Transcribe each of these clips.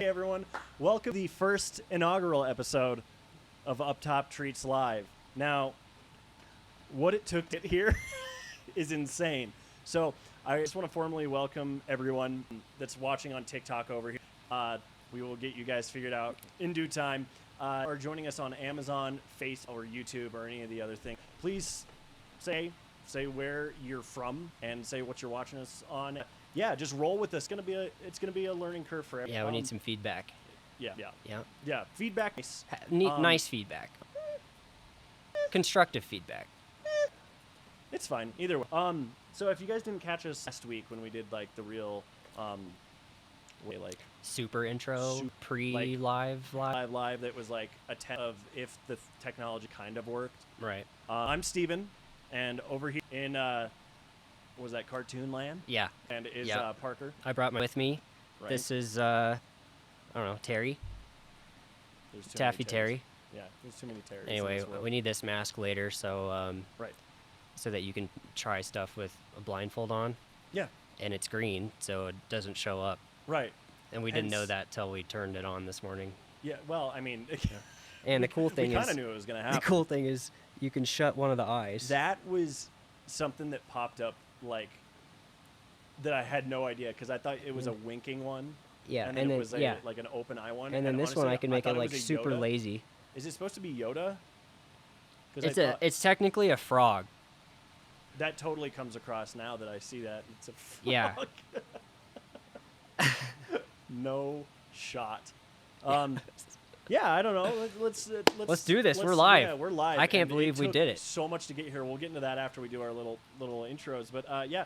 Hey everyone, welcome to the first inaugural episode of UpTop Treats Live. Now, what it took to get here is insane. So I just want to formally welcome everyone that's watching on TikTok over here. We will get you guys figured out in due time. Or joining us on Amazon, Facebook, or YouTube, or any of the other things. Please say where you're from and say what you're watching us on. Yeah, just roll with this. It's gonna be a learning curve for everyone. Yeah, we need some feedback. Yeah. Feedback. Nice feedback. Constructive feedback. It's fine either way. So if you guys didn't catch us last week when we did like the real, Super intro, live. That was like a test of if the technology kind of worked. Right. I'm Steven, and over here in was that Cartoon Land? Yeah. And is Parker. I brought my with me. Right. This is I don't know, Terry. There's too Taffy many Terry. Yeah, there's too many Terrys. Anyway, we need this mask later, so right. So that you can try stuff with a blindfold on. Yeah. And it's green, so it doesn't show up. Right. And we didn't know that till we turned it on this morning. Yeah. Well, I mean. And the cool thing we is, kind of knew it was gonna happen. the cool thing is, you can shut one of the eyes. That was something that popped up that I had no idea because I thought it was a winking one. Yeah, and then it was like an open eye one. And then this honestly, one I can make it like was super Yoda. lazy. Is it supposed to be Yoda? It's technically a frog. That totally comes across now that I see that. It's a frog. Yeah. No shot. Yeah, I don't know. Let's do this. We're live. Yeah, we're live. I can't believe we did it. So much to get here. We'll get into that after we do our little intros. But yeah,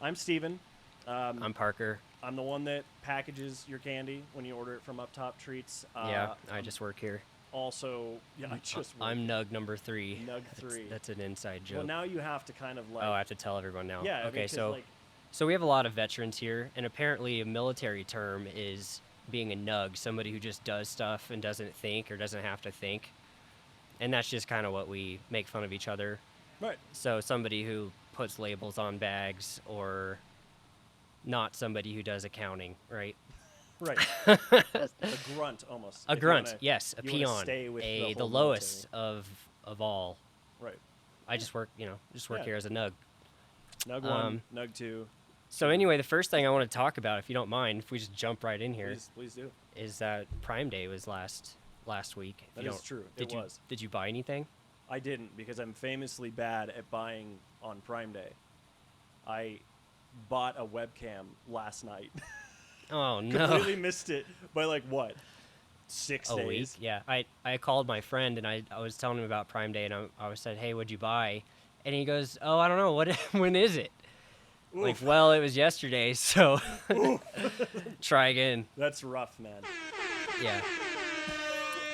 I'm Steven. I'm Parker. I'm the one that packages your candy when you order it from UpTop Treats. Yeah, I just work here. Also, I just work. I'm Nug number 3. Nug 3. That's an inside joke. Well, now you have to kind of like. Oh, I have to tell everyone now. Yeah. Okay, so we have a lot of veterans here, and apparently a military term is being a nug, somebody who just does stuff and doesn't think or doesn't have to think. And that's just kind of what we make fun of each other. Right. So somebody who puts labels on bags, or not somebody who does accounting, right? Right. A grunt almost. A grunt, yes. A peon. Stay with the lowest of all. Right. I just work, here as a nug. Nug 1, Nug 2. So anyway, the first thing I want to talk about, if you don't mind, if we just jump right in here, please do, is that Prime Day was last week. That is true. Did you buy anything? I didn't, because I'm famously bad at buying on Prime Day. I bought a webcam last night. Oh no! Completely missed it by 6 days. A week? Yeah. I called my friend and I was telling him about Prime Day, and I said, "Hey, what'd you buy?" And he goes, "Oh, I don't know. When is it?" Oof. Well, it was yesterday, so try again. That's rough, man. Yeah.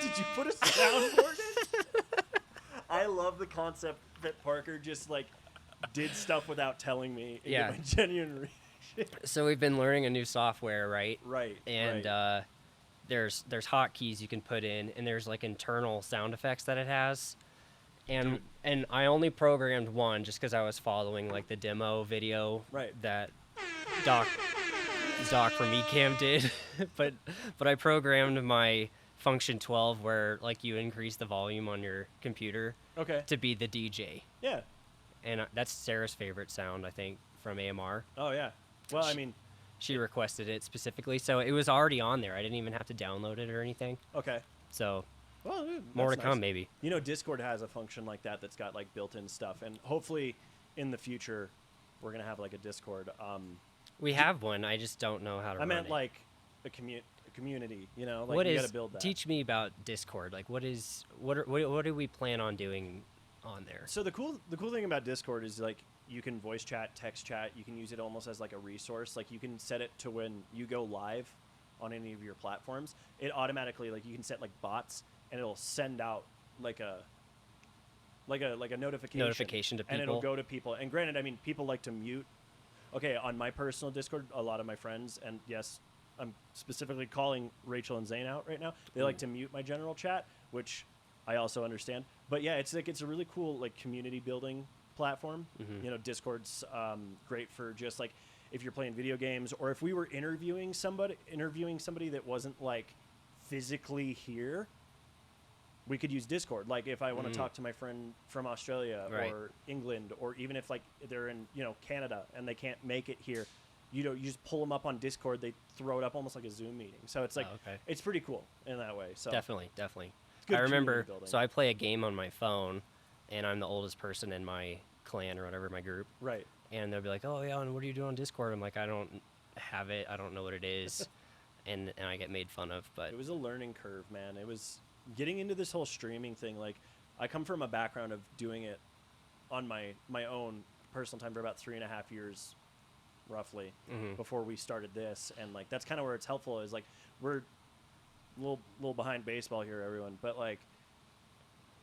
Did you put a soundboard in? I love the concept that Parker just did stuff without telling me. And Yeah. my genuine reaction. So we've been learning a new software, right? Right. And right. There's hotkeys you can put in, and there's internal sound effects that it has. And I only programmed one just because I was following the demo video that Doc from Ecamm did, but I programmed my function 12 where you increase the volume on your computer to be the DJ. Yeah. And that's Sarah's favorite sound, I think, from AMR. Oh yeah. Well, she requested it specifically, so it was already on there. I didn't even have to download it or anything. Okay. So. Well, more to nice. come, maybe. Discord has a function like that that's got built-in stuff, and hopefully, in the future, we're gonna have a Discord. We have one. I just don't know how to. I meant it. a community. You gotta build that. Teach me about Discord. What do we plan on doing on there? So the cool thing about Discord is you can voice chat, text chat. You can use it almost as a resource. You can set it to when you go live on any of your platforms, it automatically you can set bots. And it'll send out a notification to people, and it'll go to people. And granted, people like to mute. Okay, on my personal Discord, a lot of my friends, and yes, I'm specifically calling Rachel and Zane out right now. They like to mute my general chat, which I also understand. But yeah, it's a really cool community building platform. Mm-hmm. Discord's great for just if you're playing video games, or if we were interviewing somebody that wasn't like physically here, we could use Discord. Like if I want to talk to my friend from Australia or England, or even if like they're in, Canada and they can't make it here, you just pull them up on Discord. They throw it up almost like a Zoom meeting. So it's like, it's pretty cool in that way. So Definitely. I remember, so I play a game on my phone, and I'm the oldest person in my clan or whatever, my group. Right. And they'll be like, oh yeah, and what are you doing on Discord? I'm like, I don't have it. I don't know what it is. and I get made fun of, but. It was a learning curve, man. It was getting into this whole streaming thing. Like I come from a background of doing it on my own personal time for about 3.5 years roughly before we started this, and like that's kind of where it's helpful, is like we're a little behind baseball here, everyone, but like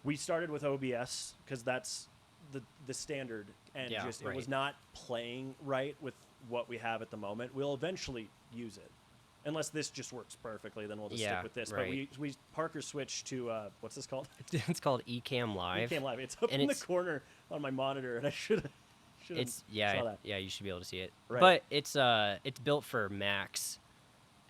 we started with OBS because that's the standard, and it was not playing right with what we have at the moment. We'll eventually use it unless this just works perfectly, then we'll just stick with this. But we Parker switched to what's this called? It's called Ecamm Live. Ecamm Live. It's up in the corner on my monitor, and I should have saw that. Yeah, you should be able to see it. Right. But it's built for Macs,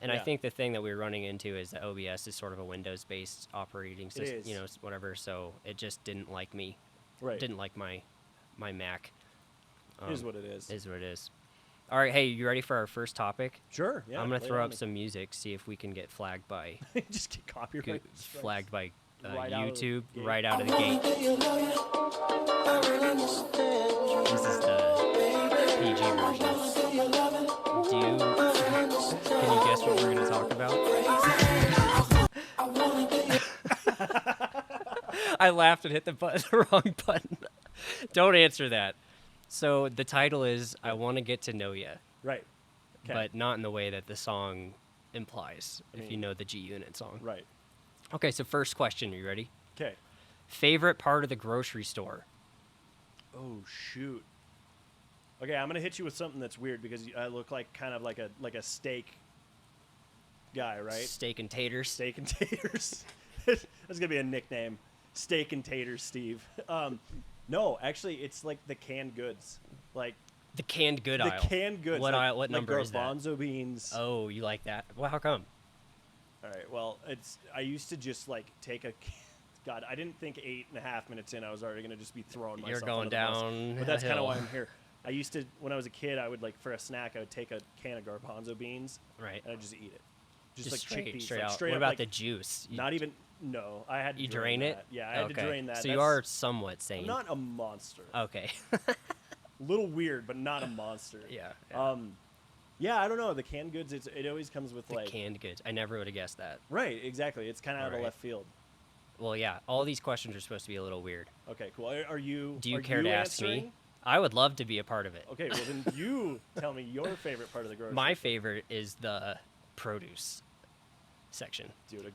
and I think the thing that we're running into is that OBS is sort of a Windows-based operating system, whatever. So it just didn't like me. Right. Didn't like my Mac. Is what it is. Is what it is. All right, hey, you ready for our first topic? Sure. Yeah. I'm gonna throw up some music, see if we can get flagged by. Just get copyright. Flagged by YouTube right out of the gate. This is the PG version. Can you guess what we're gonna talk about? I laughed and hit the wrong button. Don't answer that. So the title is "I Want to Get to Know Ya." Right. Okay. But not in the way that the song implies. If you know the G Unit song. Right. Okay. So first question. Are you ready? Okay. Favorite part of the grocery store? Oh shoot. Okay, I'm gonna hit you with something that's weird because I look like kind of like a steak guy, right? Steak and taters. Steak and taters. That's gonna be a nickname. Steak and taters, Steve. No, actually, it's like the canned goods, like the canned good aisle. The canned goods. What like, aisle? What number is that? Garbanzo beans. Oh, you like that? Well, how come? All right. Well, I used to just like take a. God, I didn't think 8.5 minutes in I was already gonna just be throwing myself. You're going under the bus. down. But that's kind of why I'm here. I used to, when I was a kid, I would like for a snack, I would take a can of garbanzo beans. Right. And I'd just eat it. Just like straight like out. Straight what up, about like, the juice? Not even. No, I had to You drain it? That. Yeah, I had to drain that. So you are somewhat sane. I'm not a monster. Okay. Little weird, but not a monster. Yeah. Yeah, I don't know. The canned goods, it always comes with the canned goods. I never would have guessed that. Right, exactly. It's kind of out of left field. Well, yeah. All these questions are supposed to be a little weird. Okay, cool. Are you? Do you care to ask me? I would love to be a part of it. Okay, well then you tell me your favorite part of the grocery. My favorite is the produce section. Dude, a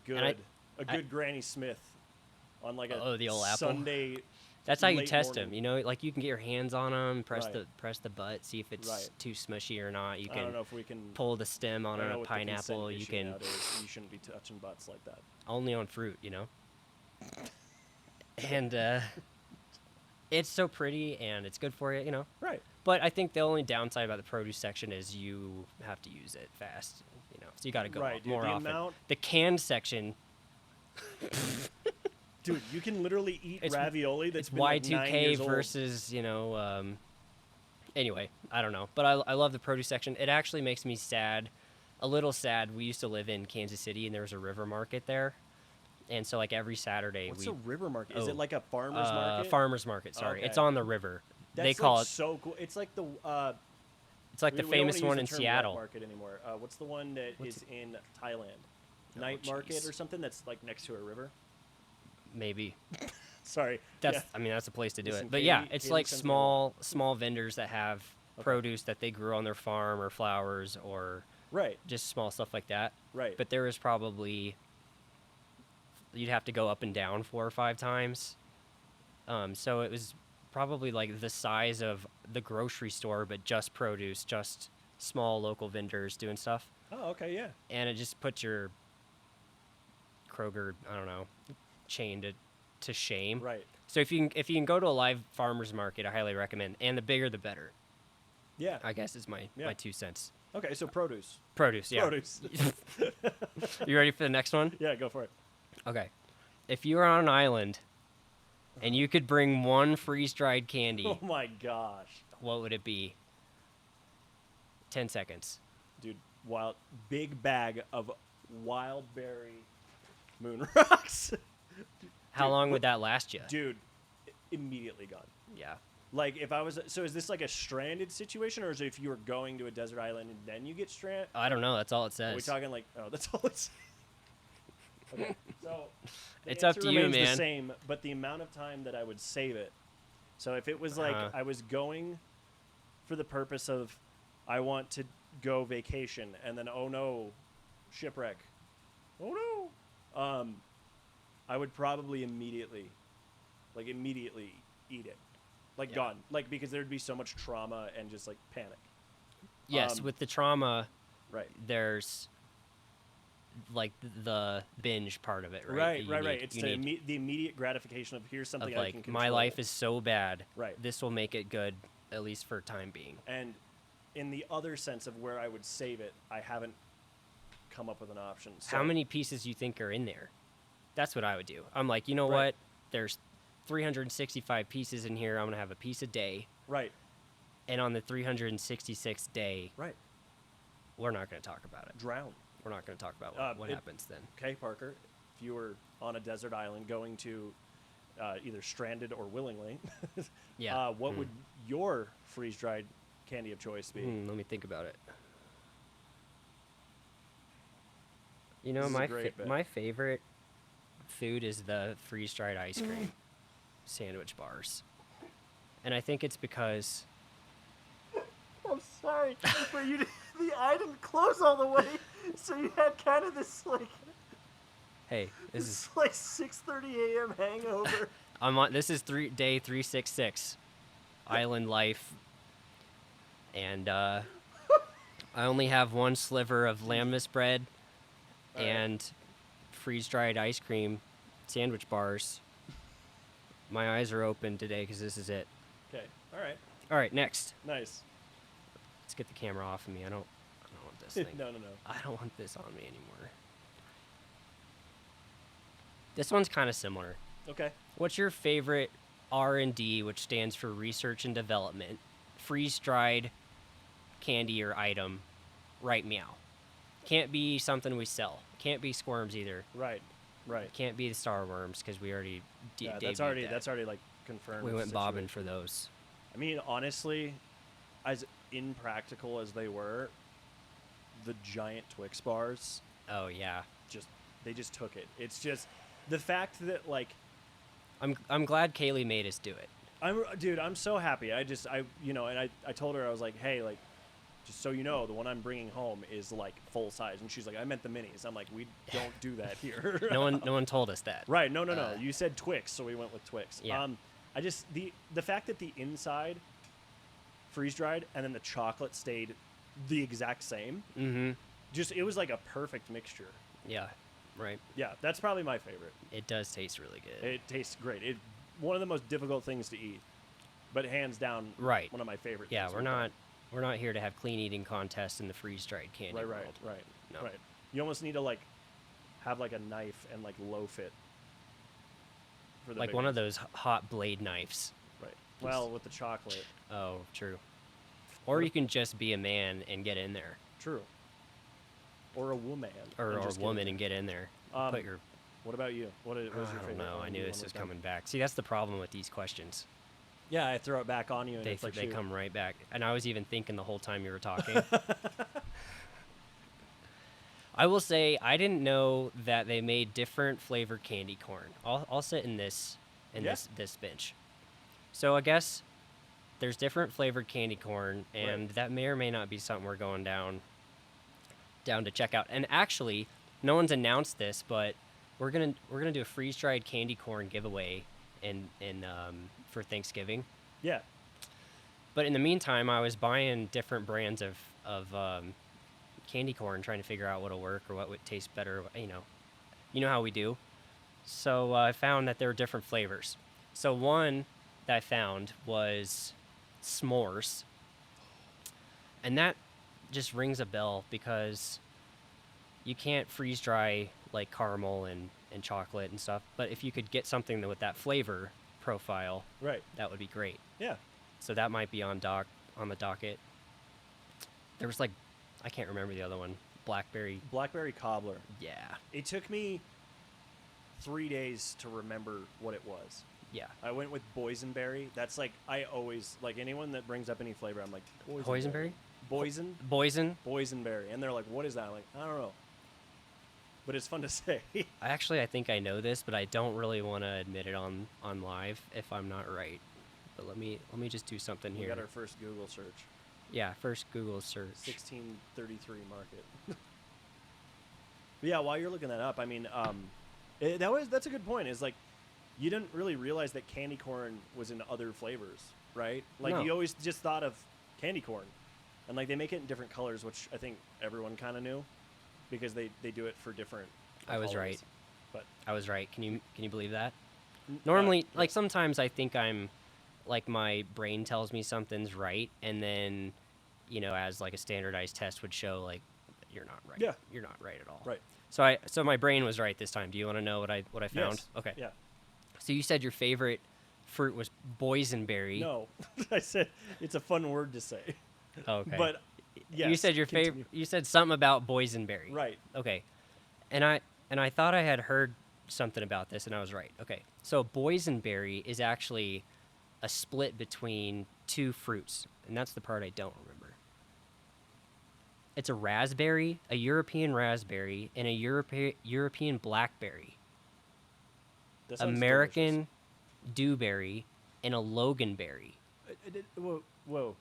good Granny Smith on like a the old Sunday. Apple. That's how you test morning. them. You know, like you can get your hands on them, press the butt, see if it's too smushy or not. You can. I don't know if we can pull the stem on a pineapple. You can. You shouldn't be touching butts like that. Only on fruit, you know. And it's so pretty and it's good for you, you know. Right. But I think the only downside about the produce section is you have to use it fast, you know. So you got to go more often. The canned section. Dude, you can literally eat ravioli that's been Y2K like 9 years versus, you know, anyway, I don't know. But I love the produce section. It actually makes me sad, a little sad. We used to live in Kansas City, and there was a river market there. And so, like, every Saturday... What's a river market? Is it like a farmer's market? Farmer's market, sorry. Okay. It's on the river. That's they call like it... so cool. It's like the... it's like the famous one in term Seattle. Market anymore. What's the one that is in Thailand? Night market or something that's like next to a river? Maybe. Sorry. I mean, that's a place to do it. But yeah, it's like small vendors that have produce that they grew on their farm or flowers or just small stuff like that. Right. But there is probably... You'd have to go up and down 4 or 5 times. So it was probably like the size of the grocery store, but just produce, just small local vendors doing stuff. Oh, okay, yeah. And it just puts your Kroger, I don't know, chain to shame. Right. So if you can go to a live farmer's market, I highly recommend. And the bigger, the better. Yeah. I guess is my 2 cents. Okay, so produce. Produce, yeah. Produce. You ready for the next one? Yeah, go for it. Okay. If you were on an island and you could bring one freeze-dried candy, Oh my gosh. what would it be? 10 seconds. Dude, big bag of wild berry moon rocks. How long would that last you? Dude, immediately gone. Yeah. Like if I was, so is this like a stranded situation, or is it if you were going to a desert island and then you get stranded? I don't know. That's all it says. Are we talking like, oh, that's all it's. Okay, so the It's up answer to you, remains man. the same, but the amount of time that I would save it. So if it was like I was going for the purpose of, I want to go vacation, and then oh no, shipwreck. Oh no. I would probably immediately eat it. Like gone. Like because there'd be so much trauma and just like panic. Yes, with the trauma, right. There's like the binge part of it, right? Right. It's the immediate gratification of here's something I can control. My life is so bad. Right. This will make it good, at least for time being. And in the other sense of where I would save it, I haven't come up with an option. So how many pieces do you think are in there? That's what I would do. I'm like, you know what? There's 365 pieces in here. I'm going to have a piece a day. Right. And on the 366th day, right, we're not going to talk about it. Drown. We're not going to talk about what happens then. Okay, Parker, if you were on a desert island going to either stranded or willingly, what would your freeze-dried candy of choice be? Let me think about it. You know, my favorite food is the freeze-dried ice cream sandwich bars. And I think it's because... I'm sorry, but the eye didn't close all the way, so you had kind of this like... Hey, this is like 6:30 a.m. hangover. This is day 366, island life, and I only have one sliver of lamb bread and freeze-dried ice cream sandwich bars. My eyes are open today because this is it. Okay. All right. Next. Nice. Let's get the camera off of me. I don't want this thing. No. I don't want this on me anymore. This one's kind of similar. Okay. What's your favorite R&D, which stands for research and development, freeze-dried candy or item right meow? Can't be something we sell. Can't be squirms either. Right. Can't be the Star Worms because we already that's already like confirmed. We went bobbing for those. I mean, honestly, as impractical as they were, the giant Twix bars. Oh yeah. They just took it. It's just the fact that like. I'm glad Kaylee made us do it. I'm so happy. I told her, I was like, hey, like, just so you know, the one I'm bringing home is like full size, and she's like, I meant the minis. I'm like, we don't do that here. No one told us that. Right? No. You said Twix, so we went with Twix. Yeah. I just the fact that the inside freeze dried and then the chocolate stayed the exact same. Mm-hmm. It was like a perfect mixture. Yeah. Right. Yeah, that's probably my favorite. It does taste really good. It tastes great. One of the most difficult things to eat, but hands down, right. One of my favorite. Yeah, things we're not here to have clean eating contests in the freeze-dried candy world. Right. No. Right. You almost need to like have like a knife and like loaf it. For the like one of those hot blade knives. Right. Well, with the chocolate. Oh, true. Or you can just be a man and get in there. True. Or a woman. Or a woman and get in there. Put your. What about you? What was your favorite? I don't know. I knew this was coming back. See, that's the problem with these questions. Yeah, I throw it back on you, and they come right back. And I was even thinking the whole time you were talking. I will say I didn't know that they made different flavored candy corn. I'll sit in this bench. So I guess there's different flavored candy corn, and that may or may not be something we're going down to check out. And actually, no one's announced this, but we're gonna do a freeze-dried candy corn giveaway in for Thanksgiving. Yeah. But in the meantime, I was buying different brands of candy corn, trying to figure out what'll work or what would taste better. You know how we do. So I found that there were different flavors. So one that I found was s'mores, And that just rings a bell because you can't freeze dry like caramel and chocolate and stuff. But if you could get something with that flavor profile, right, that would be great. Yeah. So that might be on the docket. There was like, I can't remember the other one. Blackberry cobbler. Yeah. It took me 3 days to remember what it was. Yeah. I went with boysenberry. That's like, I always, like, anyone that brings up any flavor, I'm like, Boysenberry? Boysenberry. And they're like, what is that? I'm like, I don't know. But it's fun to say. I think I know this, but I don't really want to admit it on live if I'm not right. But let me just do something here. We got our first Google search. Yeah, first Google search. 1633 market. But yeah, while you're looking that up, I mean, that's a good point. Is like, you didn't really realize that candy corn was in other flavors, right? Like, No. you always just thought of candy corn, and like they make it in different colors, which I think everyone kind of knew, because they do it for different. I was colors. right. But I was right. Can you believe that? Normally, yeah. like sometimes I think I'm, like my brain tells me something's right, and then, as like a standardized test would show, like you're not right. Yeah. You're not right at all. Right. So my brain was right this time. Do you want to know what I found? Yes. Okay. Yeah. So you said your favorite fruit was boysenberry. No, I said it's a fun word to say. Okay. But yes, you said your favorite. You said something about boysenberry. Right. Okay. And I thought I had heard something about this, and I was right. Okay. So boysenberry is actually a split between two fruits, and that's the part I don't remember. It's a raspberry, a European raspberry, and a European blackberry. That sounds American dewberry, and a loganberry. delicious. Whoa.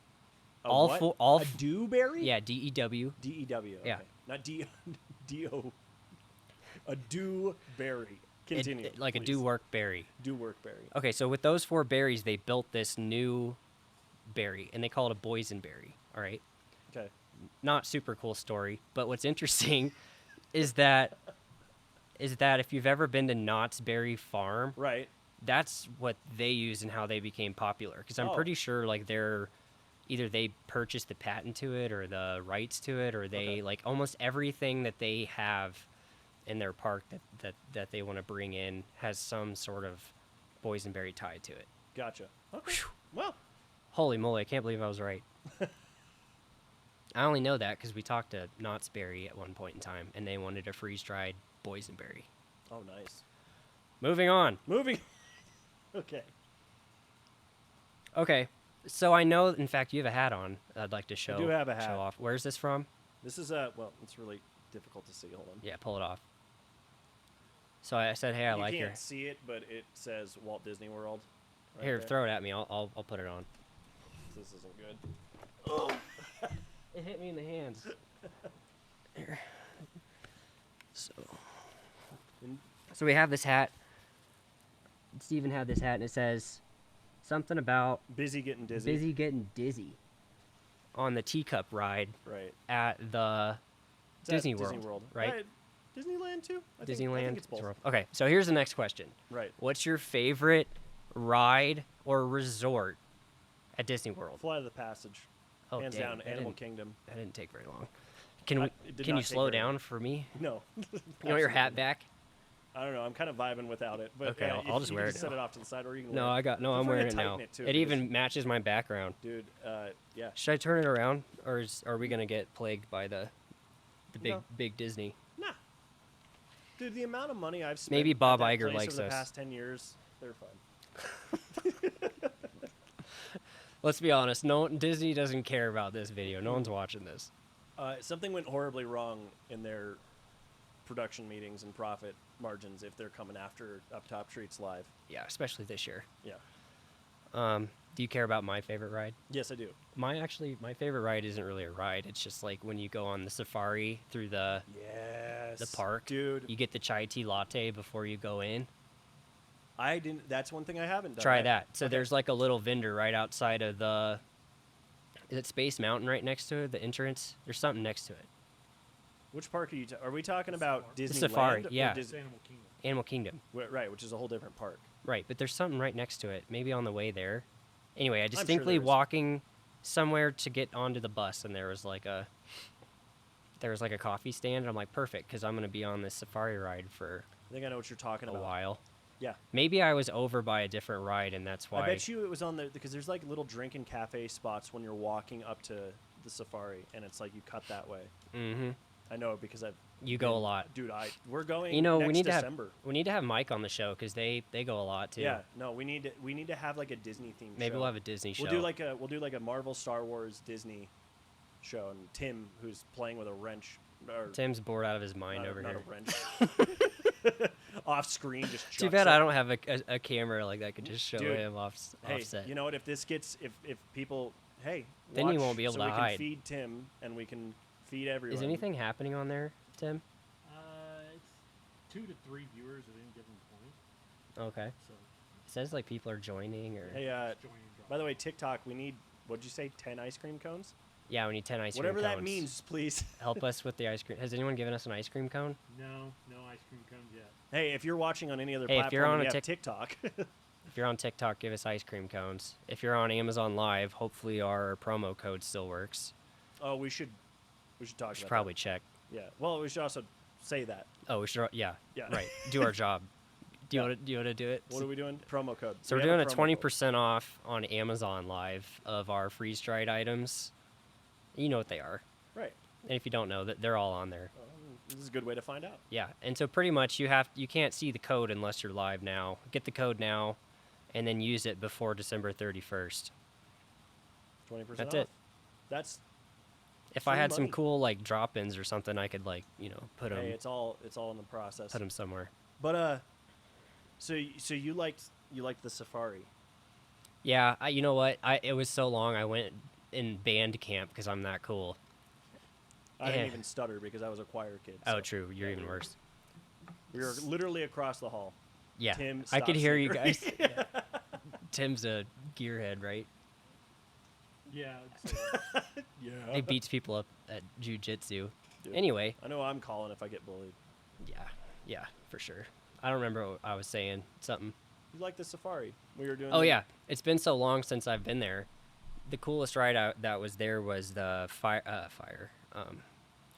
All a dewberry? Yeah, DEW. DEW. Okay. Yeah. Not D-O. A dewberry. Continue. Like please. a do-work berry. Do-work berry. Okay, so with those 4 berries, they built this new berry, and they call it a boysenberry. All right. Okay. Not super cool story, but what's interesting is that if you've ever been to Knott's Berry Farm, Right. that's what they use and how they became popular. Because I'm pretty sure like either they purchased the patent to it or the rights to it, or they like almost everything that they have in their park that they want to bring in has some sort of boysenberry tied to it. Gotcha. Okay. Well, Holy moly, I can't believe I was right. I only know that because we talked to Knott's Berry at one point in time, and they wanted a freeze-dried boysenberry. oh, nice. Moving on. Okay. Okay, so I know, in fact, you have a hat on. I'd like to show. do have a hat. Show off. Where's this from? This is well, it's really difficult to see. Hold on. Yeah, pull it off. So I said, hey, I like You her. can't see it, but it says Walt Disney World. Right Here, there. throw it at me. I'll put it on. This isn't good. It hit me in the hands. Here. So we have this hat. Steven had this hat, and it says something about Busy getting dizzy. busy getting dizzy on the teacup ride Right. at the It's at Disney World, right? Disneyland too. I Disneyland. think it's both. Okay, so here's the next question. Right. What's your favorite ride or resort at Disney World? Flight of the Passage. Oh, Hands dang, down, that Animal didn't- Kingdom. That didn't take very long. Can It did you not take slow very down long. for me? No. You want your hat Absolutely. back? I don't know. I'm kind of vibing without it, but Okay, if I'll just you wear can it Set now. it off to the side, or you can. No, wear I got no. Feel I'm free to wearing it tighten now. it, too, It because- even matches my background. Dude, yeah. Should I turn it around, or are we gonna get plagued by the No. big Disney? Nah. Dude, the amount of money I've spent. Maybe Bob at that Iger place likes over the us. past 10 years, they're fun. Let's be honest. No, Disney doesn't care about this video. No one's watching this. Something went horribly wrong in their production meetings and profit margins if they're coming after UpTop Treats live. Yeah, especially this year. Yeah. Do you care about my favorite ride? Yes, I do. My favorite ride isn't really a ride. It's just like when you go on the safari through the Yes. park. Dude. You get the chai tea latte before you go in. I didn't. That's one thing I haven't done. Try that. So Okay. there's like a little vendor right outside of the. Is it Space Mountain right next to it? The entrance. There's something next to it. Which park are you? Are we talking about Disneyland? Safari, or yeah. Animal Kingdom. Animal Kingdom. Right, which is a whole different park. Right, but there's something right next to it. Maybe on the way there. Anyway, I sure distinctly there is. walking somewhere to get onto the bus, and there was like a coffee stand. And I'm like, perfect, because I'm gonna be on this safari ride for I think I know what you're talking a about. while. Yeah. Maybe I was over by a different ride, and that's why. I bet you it was on the because there's like little drink and cafe spots when you're walking up to the safari, and it's like you cut that way. Mm-hmm. I know it because You go a lot, dude. We're going. You know, next we need December. we need to have Mike on the show because they go a lot too. Yeah, no, we need to have like a Disney themed. Maybe show. we'll have a Disney show. We'll do like a Marvel, Star Wars, Disney show, and Tim, who's playing with a wrench. Tim's bored out of his mind over not here. A wrench. Off screen, just. Too bad I don't have a camera like that could just show Dude, him offset. You know what? If this gets if people then watch, you won't be able so to we hide. can feed Tim and we can feed everyone. Is anything happening on there, Tim? It's 2 to 3 viewers at any given point. Okay. So It says like people are joining or. Hey, it's join and drop. by the way, TikTok, we need. What'd you say? 10 ice cream cones. Yeah, we need 10 ice Whatever cream cones. that means, please. Help us with the ice cream. Has anyone given us an ice cream cone? No ice cream cones yet. Hey, if you're watching on any other Hey, if platform, you're on and a you have TikTok. If you're on TikTok, give us ice cream cones. If you're on Amazon Live, hopefully our promo code still works. Oh, we should talk We should about probably check. that. Yeah. Well, we should also say that. Oh, we should. Yeah. Yeah. Right. Do our job. Do you Yeah. want to do it? What are we doing? Promo code. So We we're have doing a promo code. 20% off on Amazon Live of our freeze-dried items. You know what they are. Right. And if you don't know, that they're all on there. This is a good way to find out. Yeah. And so pretty much you can't see the code unless you're live now. Get the code now and then use it before December 31st. 20% That's off. it. That's If I free had some money. cool like drop-ins or something, I could put them Hey, it's all in the process. somewhere. But so you liked the Safari. Yeah, you know what? It was so long. I went in band camp because I'm that cool. I didn't Yeah. even stutter because I was a choir kid. Oh, so true. You're even worse. We were literally across the hall. Yeah, Tim, I could stop hear you singing. guys. Yeah. Tim's a gearhead, right? Yeah. I'd say that. Yeah. He beats people up at jujitsu. Dude, Anyway, I know I'm calling if I get bullied. yeah, for sure. I don't remember what I was saying. Something. You like the Safari? We were doing. Oh yeah, it's been so long since I've been there. The coolest ride that was there was the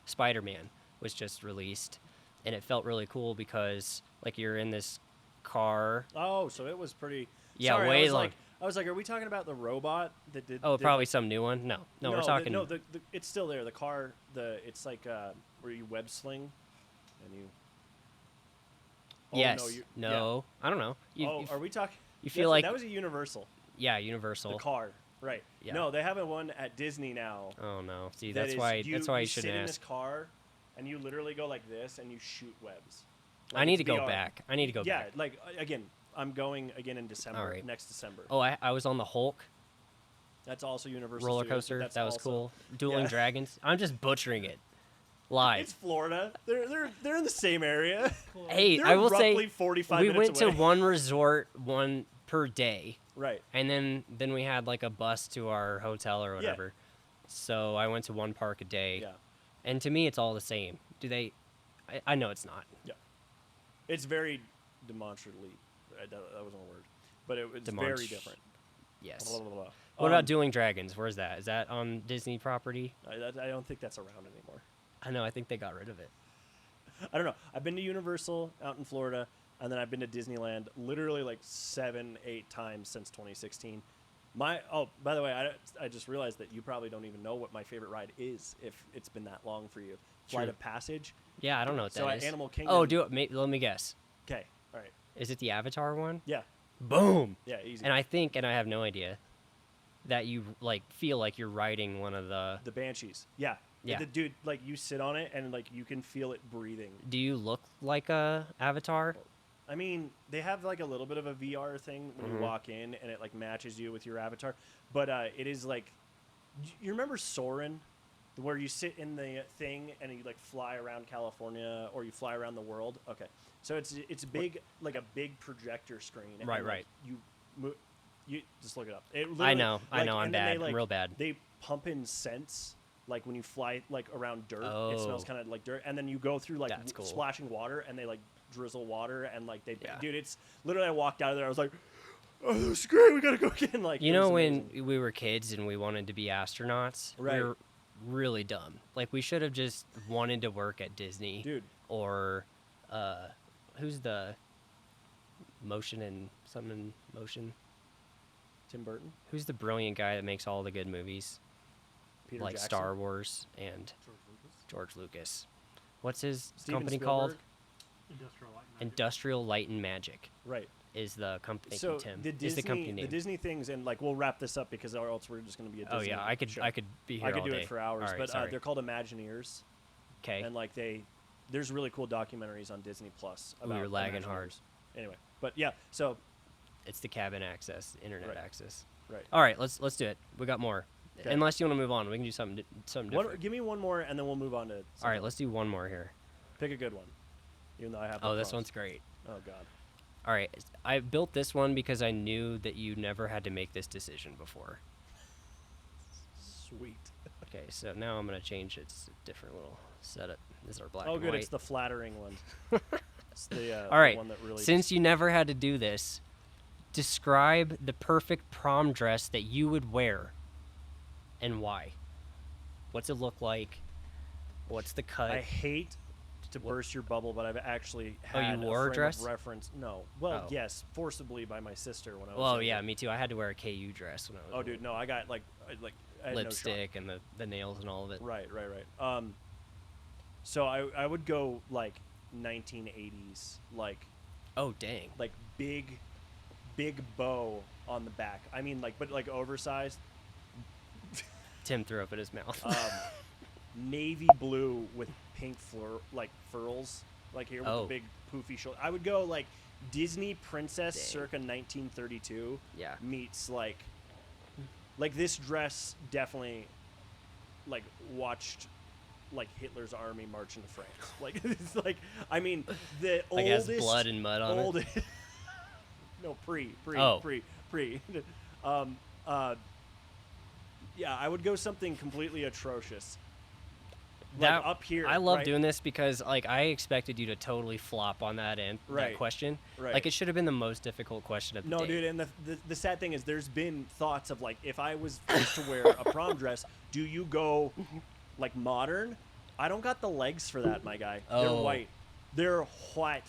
Spider-Man was just released, and it felt really cool because like you're in this car. Oh, so it was pretty. Yeah, Sorry, way I was long. Like, I was like, are we talking about the robot that did? Oh, did probably some new one. No, we're talking. No, it's still there. The car, it's like where you web sling, and you. Oh, Yes. No, No. I don't know. are we talking? you feel like that was a Universal. yeah, Universal. The car, right? Yeah. No, they have one at Disney now. Oh no. See, that that's is why you sit shouldn't in ask. this car, and you literally go like this, and you shoot webs. I Like, need it's to go VR. back. I need to go Yeah, back. like again, I'm going again in December. All right. Next December. Oh, I was on the Hulk That's also Universal roller Studios, coaster. that's That was also- cool. Dueling Yeah. Dragons. I'm just butchering it. Live. It's Florida. They're in the same area. Hey, They're I will roughly say 45 we minutes went away. to one resort, one per day, Right. and then we had like a bus to our hotel or whatever. So I went to one park a day. Yeah. And to me, it's all the same. Do they? I know it's not. Yeah. It's very demonstrably. That wasn't a word, but it's very Demonst- different. Yes. Blah, blah, blah, blah. What about Dueling Dragons? Where's that? Is that on Disney property? I don't think that's around anymore. I know. I think they got rid of it. I don't know. I've been to Universal out in Florida, and then I've been to Disneyland literally like 7-8 times since 2016. By the way, I just realized that you probably don't even know what my favorite ride is if it's been that long for you. Flight True. of Passage. Yeah, I don't know what So that at is. Animal Kingdom. Oh, do it. Let me guess. Okay. All right. Is it the Avatar one? Yeah. Boom. Yeah. Easy. And I think, and I have no idea, that you like feel like you're riding one of the. The Banshees. Yeah. Yeah. The dude, like you sit on it and like you can feel it breathing. Do you look like a Avatar? I mean, they have like a little bit of a VR thing when Mhm. you walk in, and it like matches you with your avatar. But it is like, you remember Soarin', where you sit in the thing and you like fly around California or you fly around the world. Okay, so it's big, like a big projector screen. and, Right, like, right. You just look it up. It I literally, know. like, I'm and then bad. They, like, I'm real bad. They pump in scents. Like when you fly like around dirt, it smells Oh. kind of like dirt, and then you go through like That's cool. splashing water, and they like drizzle water, and like they, Yeah. dude, it's literally. I walked out of there, I was like, oh, this is great. We gotta go again. Like, You it was know, when amazing. we were kids and we wanted to be astronauts, Right. we were really dumb. Like, we should have just wanted to work at Disney. Dude. Or, who's the motion and something in motion? Tim Burton, Who's the brilliant guy that makes all the good movies? Peter Like Jackson, Star Wars and George Lucas. George Lucas. What's his Steven company Spielberg. called? Industrial Light and Magic. Industrial Light and Magic Right. is the company. So Tim. the is the company Disney, name. the Disney things, and like we'll wrap this up because or else we're just gonna be a Disney. Oh yeah, I could show. I could be here I could all do day. it for hours, All right, but sorry. they're called Imagineers, Okay. and like there's really cool documentaries on Disney Plus Ooh, about you're lagging hard. Imagineers. Anyway, but yeah, so It's the cabin access, internet Right. access. right. All right, let's do it. We got more. 'Kay. Unless you want to move on, we can do something different. Give me one more, and then we'll move on to. All something right, let's do one more here. pick a good one. Even though I have. Oh, no this prompts. one's great. Oh God. All right, I built this one because I knew that you never had to make this decision before. Sweet. Okay, so now I'm gonna change it. It's a different little setup. This is our black Oh, and good. white. It's the flattering one. It's the All right, one that really. since you never had to do this, describe the perfect prom dress that you would wear, and why. What's it look like? What's the cut? I hate to burst your bubble, but I've actually had you wore a frame dress? of reference. No. Well, Oh. yes, forcibly by my sister when I was. Well, younger. yeah, me too. I had to wear a KU dress when I was Oh, dude, no, I got like I had lipstick and the nails and all of it. No shot. Right. So I would go like 1980s, like Oh, dang. big bow on the back. I mean, like, but like oversized. Tim threw up in his mouth. Navy blue with pink furls, like here with Oh. the big poofy shoulder. I would go like Disney princess Dang. circa 1932 Yeah. meets like this dress definitely like watched like Hitler's army march into France. Like it's like I mean the Like it has oldest blood and mud on it. oldest no pre Oh. yeah, I would go something completely atrocious. That, Like up here. I love right? doing this because like I expected you to totally flop on that end Right. that question. Right. Like it should have been the most difficult question of the No, day. dude, and the sad thing is there's been thoughts of like if I was forced to wear a prom dress, do you go like modern? I don't got the legs for that, my guy. They're Oh. white. They're white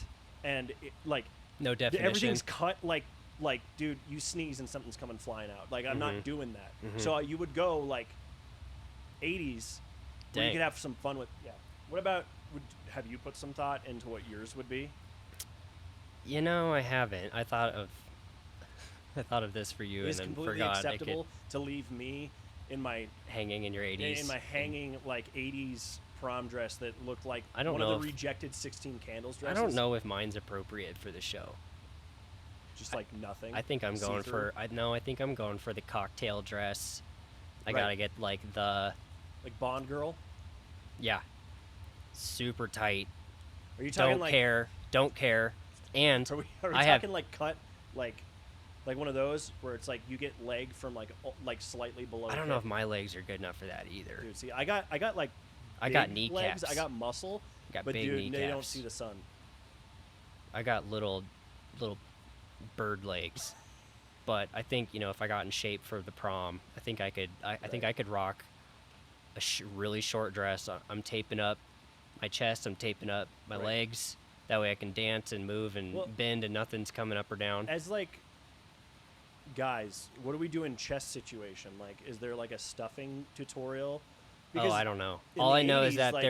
and like No definition. everything's cut like dude, you sneeze and something's coming flying out. Like I'm not doing that. So you would go like 80s where you Dang. could have some fun with What about have you put some thought into what yours would be? You know, I haven't. I thought of this for you Is and then completely forgot acceptable to leave me in my hanging in your 80s. in my hanging like 80s prom dress that looked like I don't one know of the if- rejected 16 candles I dresses. don't know if mine's appropriate for the show. Just like nothing. I think I'm going see-through? for I think I'm going for the cocktail dress. I Right. gotta get like the like Bond girl. yeah, super tight. Are you talking Don't care. And Are we I have talking like cut like one of those where it's like you get leg from like slightly below. I don't know hip? if my legs are good enough for that either. Dude, see, I got like I got big kneecaps. legs. I got muscle. Got but big dude, they don't kneecaps. see the sun. I got little bird legs. But I think, you know, if I got in shape for the prom, I think I could think I could rock a really short dress. I'm taping up my chest, I'm taping up my Right. legs. That way I can dance and move and Well, bend and nothing's coming up or down. As like guys, what do we do in chest situation? Like, is there like a stuffing tutorial? Oh, I don't know. in All the I know is 80s, that like-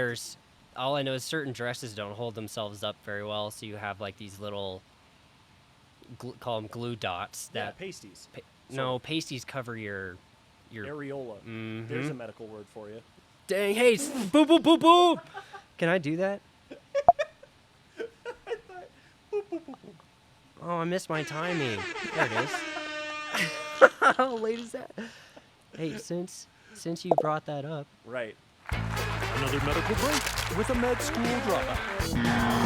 all I know is certain dresses don't hold themselves up very well, so you have like these little call them glue dots Yeah, that pasties. no, pasties cover your Areola. Mhm. There's a medical word for you. Dang, hey, boop boop boop boop. Can I do that? Oh, I missed my timing. There it is. How late is that? Hey, since you brought that up, Right. Another medical break with a med school dropout.